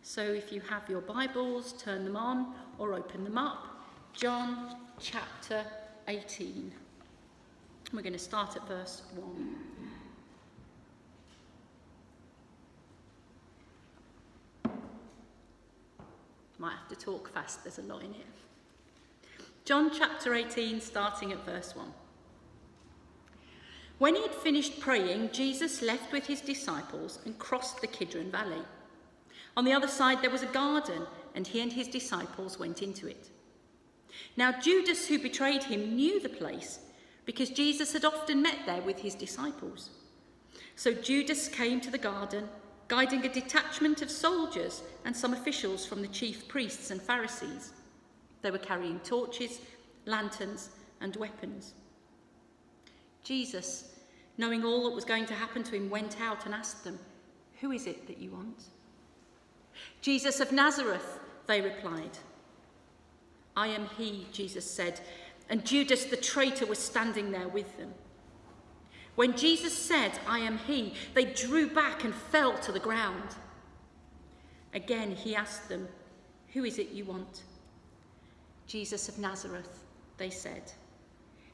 So if you have your Bibles, turn them on or open them up. John chapter 18. We're going to start at verse 1. Might have to talk fast, there's a lot in it. John chapter 18, starting at verse 1. When he had finished praying, Jesus left with his disciples and crossed the Kidron Valley. On the other side there was a garden, and he and his disciples went into it. Now Judas, who betrayed him, knew the place, because Jesus had often met there with his disciples. So Judas came to the garden, guiding a detachment of soldiers and some officials from the chief priests and Pharisees. They were carrying torches, lanterns, and weapons. Jesus, knowing all that was going to happen to him, went out and asked them, "Who is it that you want?" "Jesus of Nazareth," they replied. "I am he," Jesus said, and Judas the traitor was standing there with them. When Jesus said, "I am he," they drew back and fell to the ground. Again he asked them, "Who is it you want?" "Jesus of Nazareth," they said.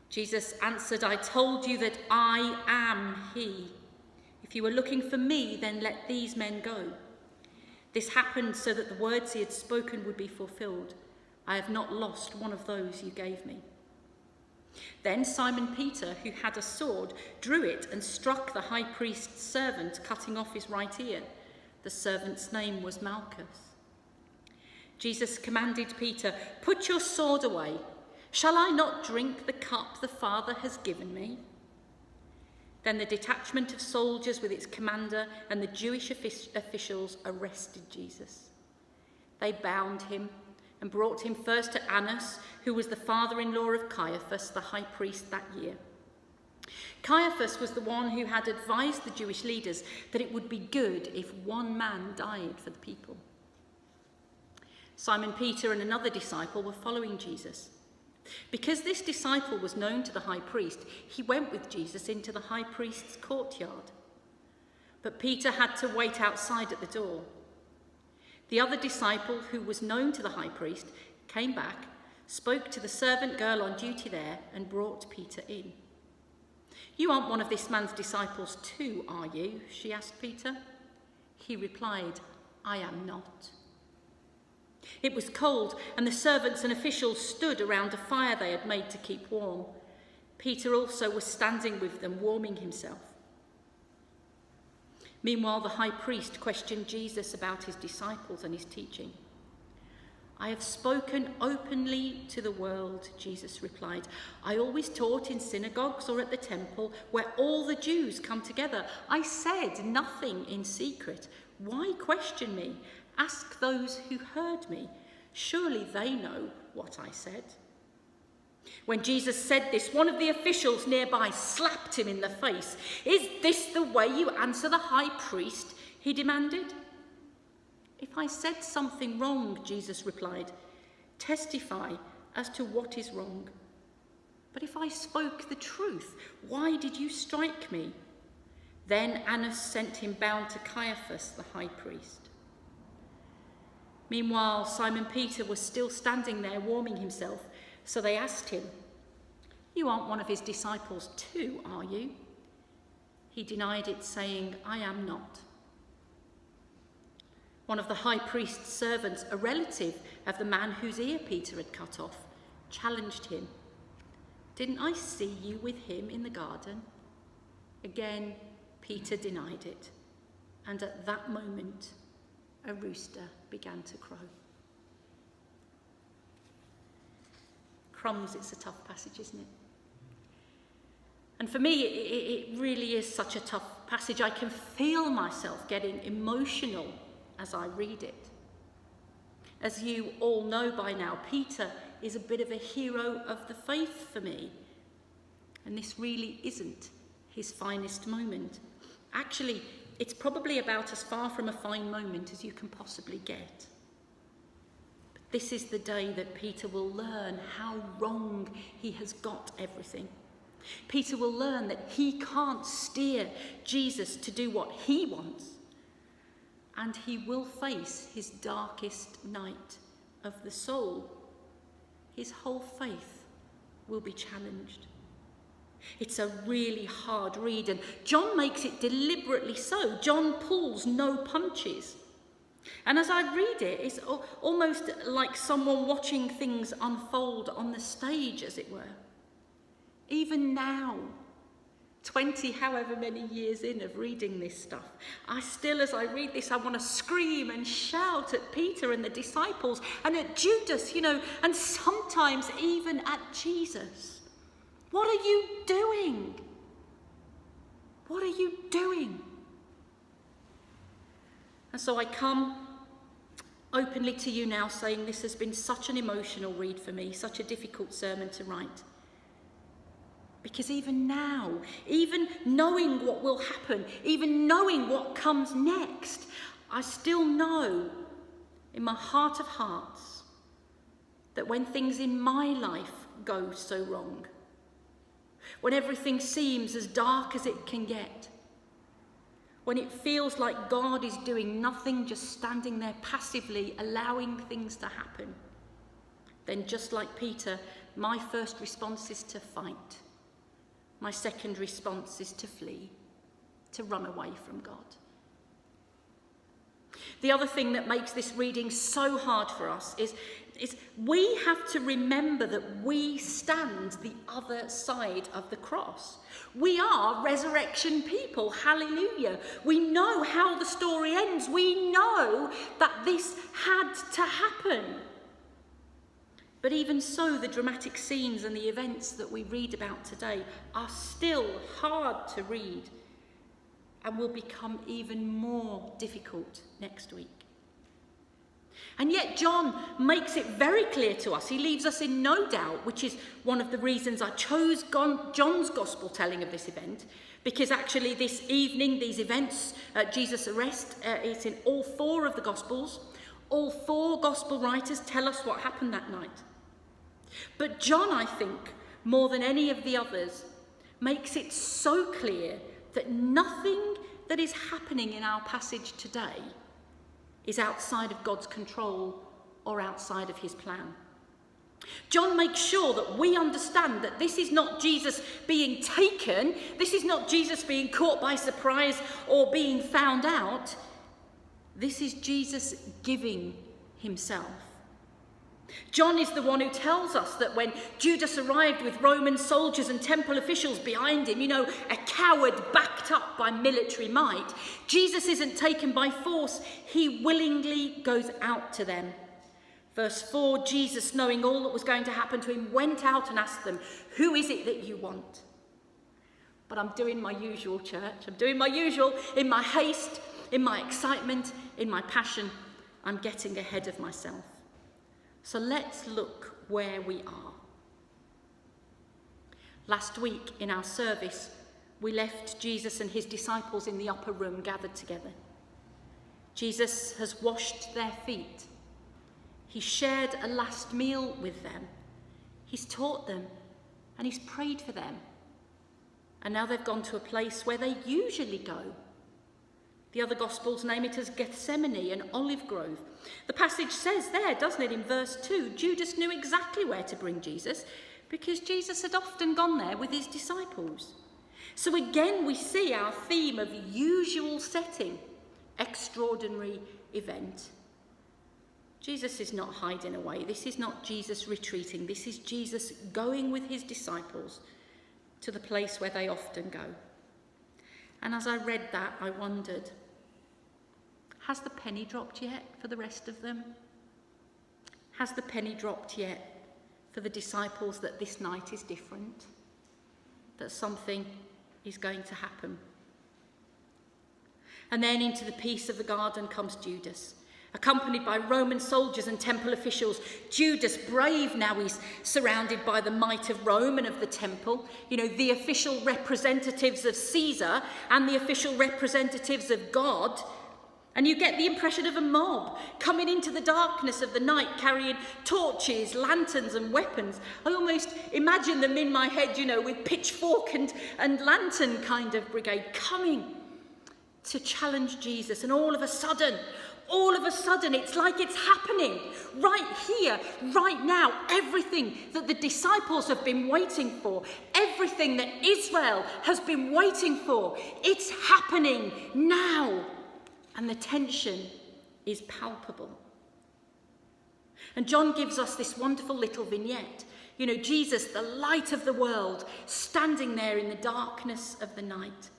Jesus answered, "I told you that I am he. If you were looking for me, then let these men go." This happened so that the words he had spoken would be fulfilled. "I have not lost one of those you gave me." Then Simon Peter, who had a sword, drew it and struck the high priest's servant, cutting off his right ear. The servant's name was Malchus. Jesus commanded Peter, "Put your sword away. Shall I not drink the cup the Father has given me?" Then the detachment of soldiers with its commander and the Jewish officials arrested Jesus. They bound him and brought him first to Annas, who was the father-in-law of Caiaphas, the high priest that year. Caiaphas was the one who had advised the Jewish leaders that it would be good if one man died for the people. Simon Peter and another disciple were following Jesus. Because this disciple was known to the high priest, he went with Jesus into the high priest's courtyard. But Peter had to wait outside at the door. The other disciple, who was known to the high priest, came back, spoke to the servant girl on duty there, and brought Peter in. "You aren't one of this man's disciples too, are you?" she asked Peter. He replied, "I am not." It was cold, and the servants and officials stood around a fire they had made to keep warm. Peter also was standing with them, warming himself. Meanwhile, the high priest questioned Jesus about his disciples and his teaching. "I have spoken openly to the world," Jesus replied. "I always taught in synagogues or at the temple where all the Jews come together. I said nothing in secret. Why question me? Ask those who heard me. Surely they know what I said." When Jesus said this, one of the officials nearby slapped him in the face. "Is this the way you answer the high priest?" he demanded. "If I said something wrong," Jesus replied, "testify as to what is wrong. But if I spoke the truth, why did you strike me?" Then Annas sent him bound to Caiaphas, the high priest. Meanwhile, Simon Peter was still standing there warming himself, so they asked him, "You aren't one of his disciples too, are you?" He denied it, saying, "I am not." One of the high priest's servants, a relative of the man whose ear Peter had cut off, challenged him. "Didn't I see you with him in the garden?" Again, Peter denied it, and at that moment, a rooster began to crow. Crumbs, it's a tough passage, isn't it? And for me, it really is such a tough passage. I can feel myself getting emotional as I read it. As you all know by now, Peter is a bit of a hero of the faith for me. And this really isn't his finest moment. Actually, it's probably about as far from a fine moment as you can possibly get. But this is the day that Peter will learn how wrong he has got everything. Peter will learn that he can't steer Jesus to do what he wants. and he will face his darkest night of the soul. His whole faith will be challenged. It's a really hard read, and John makes it deliberately so. John pulls no punches. And as I read it, it's almost like someone watching things unfold on the stage, as it were. Even now, 20 however many years in of reading this stuff, I still, as I read this, I want to scream and shout at Peter and the disciples and at Judas, and sometimes even at Jesus. What are you doing? What are you doing? And so I come openly to you now saying this has been such an emotional read for me, such a difficult sermon to write. Because even now, even knowing what will happen, even knowing what comes next, I still know in my heart of hearts that when things in my life go so wrong, when everything seems as dark as it can get, when it feels like God is doing nothing, just standing there passively allowing things to happen, then just like Peter, my first response is to fight. My second response is to flee, to run away from God. The other thing that makes this reading so hard for us is we have to remember that we stand the other side of the cross. We are resurrection people, hallelujah. We know how the story ends. We know that this had to happen. But even so, the dramatic scenes and the events that we read about today are still hard to read and will become even more difficult next week. And yet John makes it very clear to us. He leaves us in no doubt, which is one of the reasons I chose John's gospel telling of this event, because actually this evening, these events, Jesus' arrest, is in all four of the gospels. All four gospel writers tell us what happened that night. But John, I think, more than any of the others, makes it so clear that nothing that is happening in our passage today is outside of God's control or outside of his plan. John makes sure that we understand that this is not Jesus being taken, this is not Jesus being caught by surprise or being found out. This is Jesus giving himself. John is the one who tells us that when Judas arrived with Roman soldiers and temple officials behind him, a coward backed up by military might, Jesus isn't taken by force, he willingly goes out to them. Verse 4, Jesus, knowing all that was going to happen to him, went out and asked them, "Who is it that you want?" But I'm doing my usual, church. I'm doing my usual in my haste, in my excitement, in my passion. I'm getting ahead of myself. So let's look where we are. Last week in our service, we left Jesus and his disciples in the upper room gathered together. Jesus has washed their feet. He shared a last meal with them. He's taught them and he's prayed for them. And now they've gone to a place where they usually go. The other Gospels name it as Gethsemane, an olive grove. The passage says there, doesn't it, in verse 2, Judas knew exactly where to bring Jesus because Jesus had often gone there with his disciples. So again, we see our theme of usual setting, extraordinary event. Jesus is not hiding away. This is not Jesus retreating. This is Jesus going with his disciples to the place where they often go. And as I read that, I wondered, has the penny dropped yet for the rest of them? Has the penny dropped yet for the disciples that this night is different? That something is going to happen? And then into the peace of the garden comes Judas, accompanied by Roman soldiers and temple officials. Judas, brave now, he's surrounded by the might of Rome and of the temple. The official representatives of Caesar and the official representatives of God. And you get the impression of a mob coming into the darkness of the night, carrying torches, lanterns and weapons. I almost imagine them in my head, with pitchfork and lantern kind of brigade coming. to challenge Jesus, and all of a sudden, it's like it's happening right here, right now. Everything that the disciples have been waiting for, everything that Israel has been waiting for, it's happening now. And the tension is palpable. And John gives us this wonderful little vignette. You know, Jesus, the light of the world, standing there in the darkness of the night,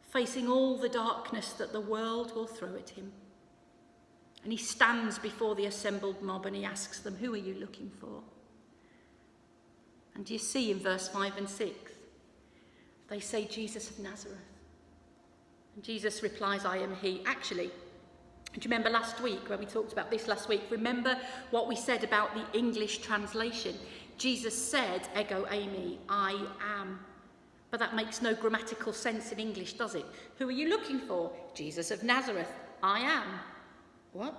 facing all the darkness that the world will throw at him. And he stands before the assembled mob and he asks them, "Who are you looking for?" And do you see in verse 5 and 6, they say, "Jesus of Nazareth." And Jesus replies, "I am he." Actually, do you remember last week when we talked about this last week? Remember what we said about the English translation? Jesus said, "Ego eimi," I am. But that makes no grammatical sense in English, does it? Who are you looking for? Jesus of Nazareth. I am. What?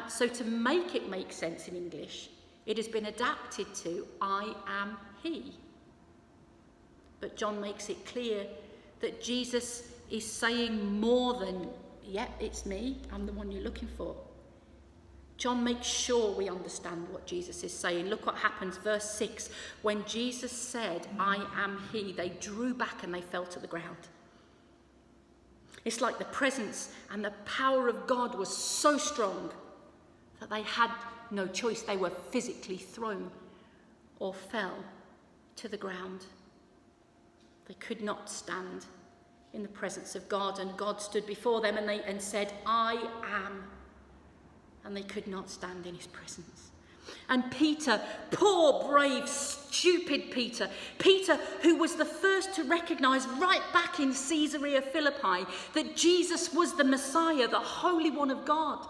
So to make it make sense in English, it has been adapted to I am he. But John makes it clear that Jesus is saying more than, "Yep, it's me, I'm the one you're looking for." John makes sure we understand what Jesus is saying. Look what happens, verse 6. When Jesus said, "I am he," they drew back and they fell to the ground. It's like the presence and the power of God was so strong that they had no choice. They were physically thrown or fell to the ground. They could not stand in the presence of God, and God stood before them and said, "I am." And they could not stand in his presence. And Peter, poor, brave, stupid Peter, who was the first to recognise right back in Caesarea Philippi that Jesus was the Messiah, the Holy One of God.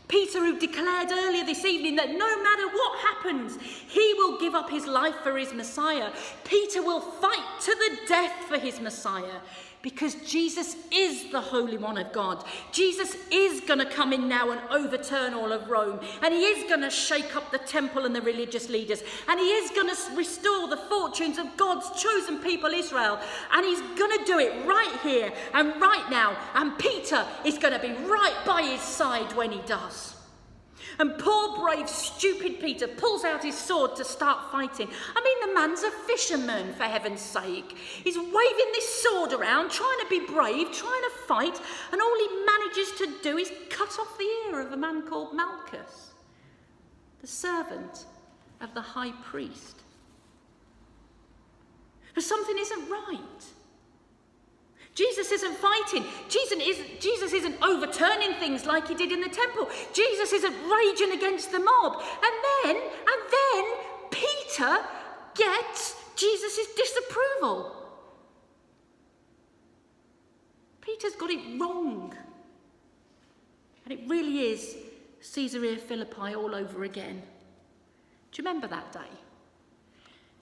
Peter, who declared earlier this evening that no matter what happens, he will give up his life for his Messiah. Peter will fight to the death for his Messiah, because Jesus is the Holy One of God. Jesus is going to come in now and overturn all of Rome. And he is going to shake up the temple and the religious leaders. And he is going to restore the fortunes of God's chosen people, Israel. And he's going to do it right here and right now. And Peter is going to be right by his side when he does. And poor, brave, stupid Peter pulls out his sword to start fighting. I mean, the man's a fisherman, for heaven's sake. He's waving this sword around, trying to be brave, trying to fight, and all he manages to do is cut off the ear of a man called Malchus, the servant of the high priest. But something isn't right. Jesus isn't fighting. Jesus isn't overturning things like he did in the temple. Jesus isn't raging against the mob. And then Peter gets Jesus' disapproval. Peter's got it wrong. And it really is Caesarea Philippi all over again. Do you remember that day?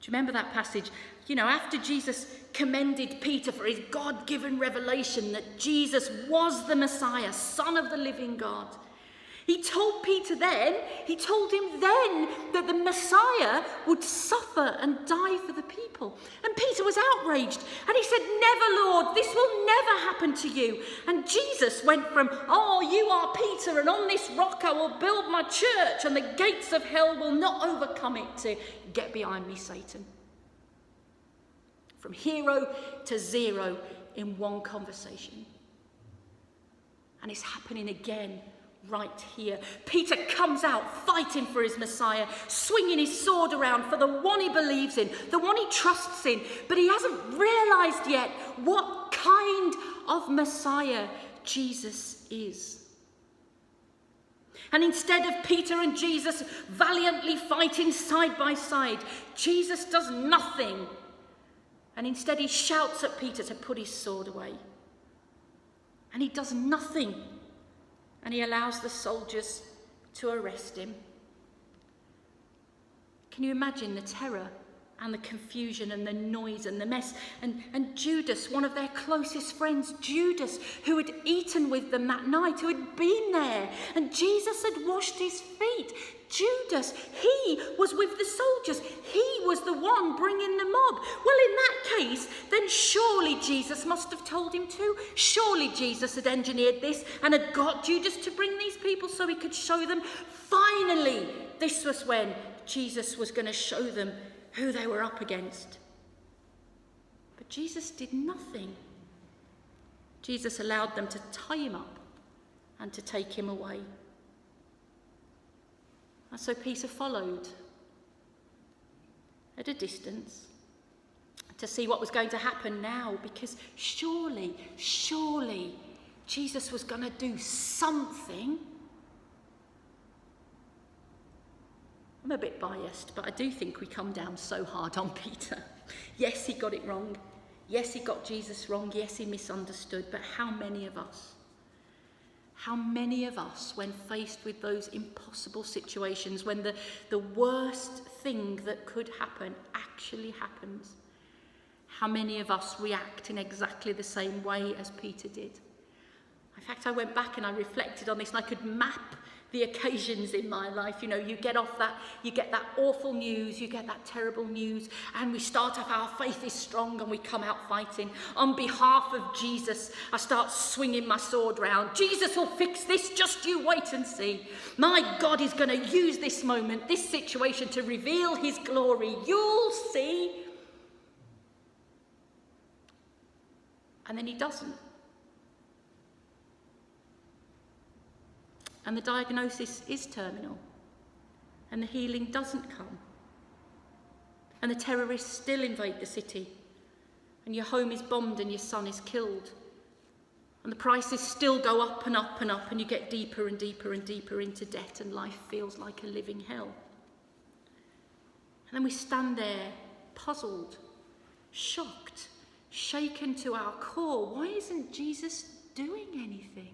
Do you remember that passage? You know, after Jesus commended Peter for his God-given revelation that Jesus was the Messiah, Son of the living God, he told him then that the Messiah would suffer and die for the people. And Peter was outraged. And he said, "Never, Lord, this will never happen to you." And Jesus went from, "Oh, you are Peter, and on this rock I will build my church, and the gates of hell will not overcome it," to "Get behind me, Satan." From hero to zero in one conversation. And it's happening again right here. Peter comes out fighting for his Messiah, swinging his sword around for the one he believes in, the one he trusts in, but he hasn't realised yet what kind of Messiah Jesus is. And instead of Peter and Jesus valiantly fighting side by side, Jesus does nothing. And instead he shouts at Peter to put his sword away. And he does nothing. And he allows the soldiers to arrest him. Can you imagine the terror and the confusion and the noise and the mess. And Judas, one of their closest friends, Judas, who had eaten with them that night, who had been there, and Jesus had washed his feet. Judas, he was with the soldiers. He was the one bringing the mob. Well, in that case, then surely Jesus must have told him to. Surely Jesus had engineered this and had got Judas to bring these people so he could show them. Finally, this was when Jesus was going to show them who they were up against. But Jesus did nothing. Jesus allowed them to tie him up and to take him away. And so Peter followed at a distance to see what was going to happen now, because surely Jesus was going to do something. I'm a bit biased, but I do think we come down so hard on Peter. Yes, he got it wrong. Yes, he got Jesus wrong. Yes, he misunderstood. But how many of us, when faced with those impossible situations, when the worst thing that could happen actually happens, how many of us react in exactly the same way as Peter did? In fact, I went back and I reflected on this, and I could map the occasions in my life. You know, you get that awful news, you get that terrible news, and we start off, our faith is strong, and we come out fighting. On behalf of Jesus, I start swinging my sword round. Jesus will fix this, just you wait and see. My God is going to use this moment, this situation, to reveal his glory. You'll see. And then he doesn't. And the diagnosis is terminal, and the healing doesn't come. And the terrorists still invade the city, and your home is bombed and your son is killed. And the prices still go up and up and up, and you get deeper and deeper and deeper into debt, and life feels like a living hell. And then we stand there, puzzled, shocked, shaken to our core. Why isn't Jesus doing anything?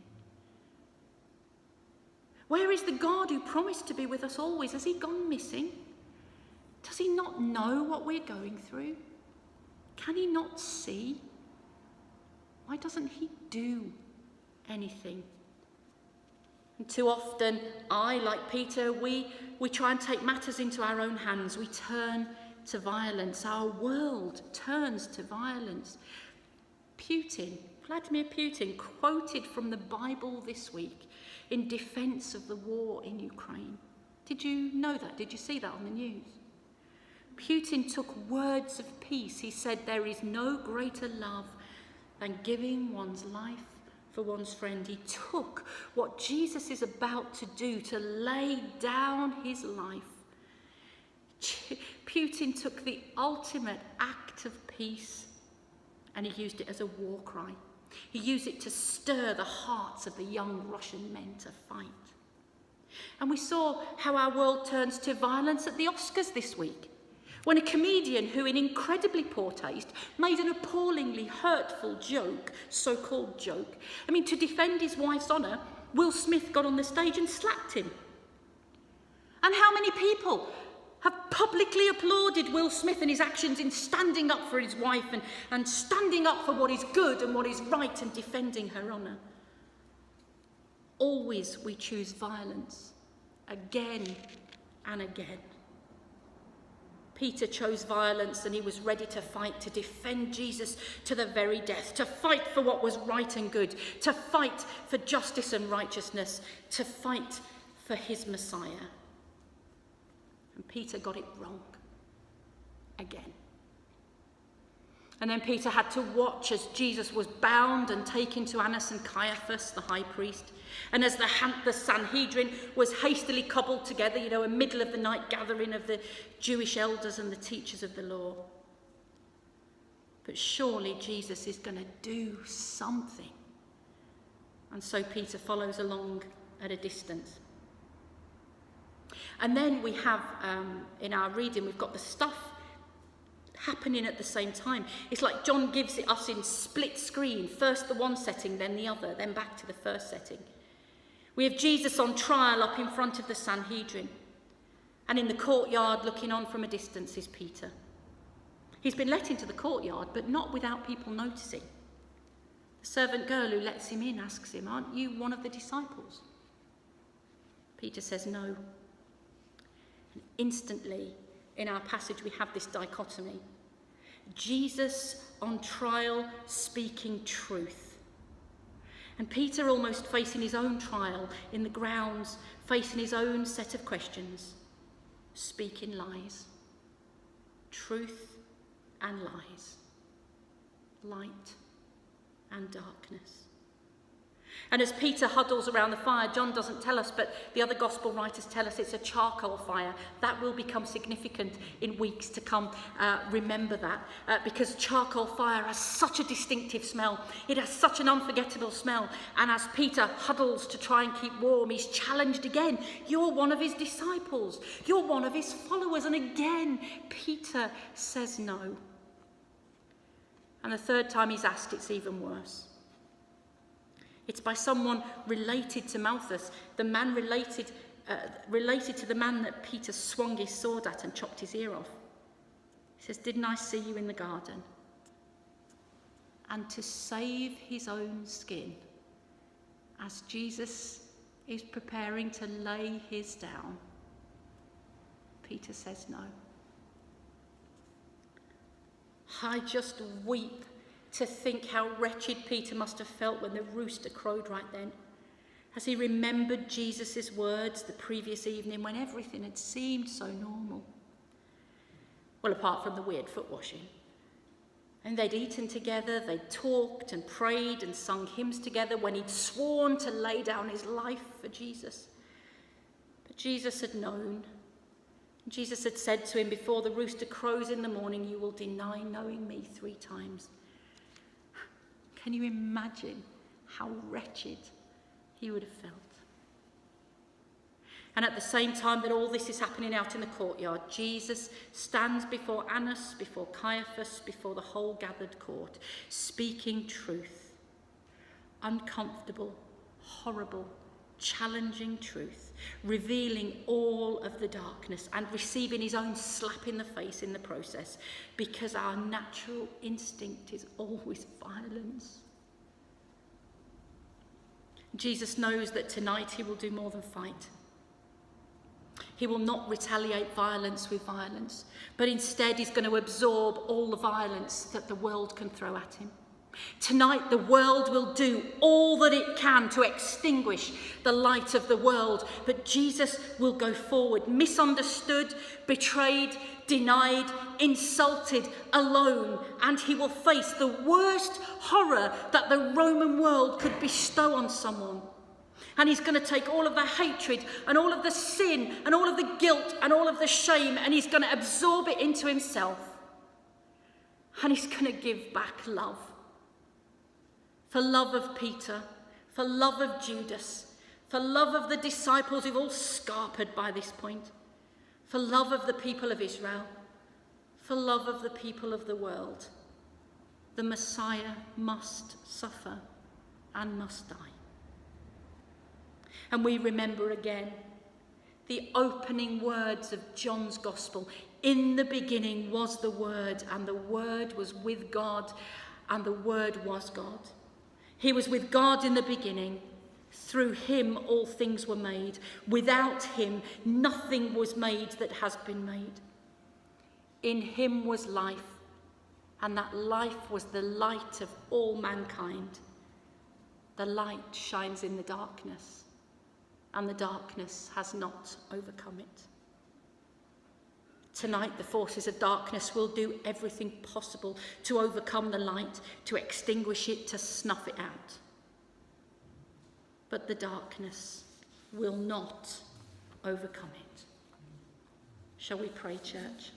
Where is the God who promised to be with us always? Has he gone missing? Does he not know what we're going through? Can he not see? Why doesn't he do anything? And too often, like Peter, we try and take matters into our own hands. We turn to violence. Our world turns to violence. Vladimir Putin, quoted from the Bible this week in defence of the war in Ukraine. Did you know that? Did you see that on the news? Putin took words of peace. He said, there is no greater love than giving one's life for one's friend. He took what Jesus is about to do, to lay down his life. Putin took the ultimate act of peace and he used it as a war cry. He used it to stir the hearts of the young Russian men to fight. And we saw how our world turns to violence at the Oscars this week, when a comedian who, in incredibly poor taste, made an appallingly hurtful joke, so-called joke. I mean, to defend his wife's honour, Will Smith got on the stage and slapped him. And how many people have publicly applauded Will Smith and his actions in standing up for his wife and standing up for what is good and what is right and defending her honour? Always we choose violence, again and again. Peter chose violence, and he was ready to fight, to defend Jesus to the very death, to fight for what was right and good, to fight for justice and righteousness, to fight for his Messiah. And Peter got it wrong again. And then Peter had to watch as Jesus was bound and taken to Annas and Caiaphas, the high priest, and as the Sanhedrin was hastily cobbled together, a middle of the night gathering of the Jewish elders and the teachers of the law. But surely Jesus is going to do something. And so Peter follows along at a distance. And then we have, in our reading, we've got the stuff happening at the same time. It's like John gives it us in split screen. First the one setting, then the other, then back to the first setting. We have Jesus on trial up in front of the Sanhedrin. And in the courtyard, looking on from a distance, is Peter. He's been let into the courtyard, but not without people noticing. The servant girl who lets him in asks him, "Aren't you one of the disciples?" Peter says no. And instantly, in our passage, we have this dichotomy. Jesus on trial, speaking truth. And Peter almost facing his own trial in the grounds, facing his own set of questions, speaking lies. Truth and lies. Light and darkness. And as Peter huddles around the fire, John doesn't tell us, but the other gospel writers tell us it's a charcoal fire. That will become significant in weeks to come. Remember that, because charcoal fire has such a distinctive smell. It has such an unforgettable smell. And as Peter huddles to try and keep warm, he's challenged again. You're one of his disciples. You're one of his followers. And again, Peter says no. And the third time he's asked, it's even worse. It's by someone related to Malchus, the man related to the man that Peter swung his sword at and chopped his ear off. He says, "Didn't I see you in the garden?" And to save his own skin, as Jesus is preparing to lay his down, Peter says no. I just weep to think how wretched Peter must have felt when the rooster crowed right then, as he remembered Jesus' words the previous evening when everything had seemed so normal. Well, apart from the weird foot washing. And they'd eaten together, they'd talked and prayed and sung hymns together when he'd sworn to lay down his life for Jesus. But Jesus had known. Jesus had said to him, "Before the rooster crows in the morning, you will deny knowing me 3 times. Can you imagine how wretched he would have felt? And at the same time that all this is happening out in the courtyard, Jesus stands before Annas, before Caiaphas, before the whole gathered court, speaking truth. Uncomfortable, horrible, challenging truth, revealing all of the darkness and receiving his own slap in the face in the process, because our natural instinct is always violence. Jesus knows that tonight he will do more than fight. He will not retaliate violence with violence, but instead he's going to absorb all the violence that the world can throw at him. Tonight, the world will do all that it can to extinguish the light of the world, but Jesus will go forward, misunderstood, betrayed, denied, insulted, alone, and he will face the worst horror that the Roman world could bestow on someone. And he's going to take all of the hatred and all of the sin and all of the guilt and all of the shame, and he's going to absorb it into himself. And he's going to give back love. For love of Peter, for love of Judas, for love of the disciples who've all scarpered by this point, for love of the people of Israel, for love of the people of the world. The Messiah must suffer and must die. And we remember again the opening words of John's Gospel. In the beginning was the Word, and the Word was with God, and the Word was God. He was with God in the beginning. Through him all things were made. Without him nothing was made that has been made. In him was life, and that life was the light of all mankind. The light shines in the darkness, and the darkness has not overcome it. Tonight, the forces of darkness will do everything possible to overcome the light, to extinguish it, to snuff it out. But the darkness will not overcome it. Shall we pray, church?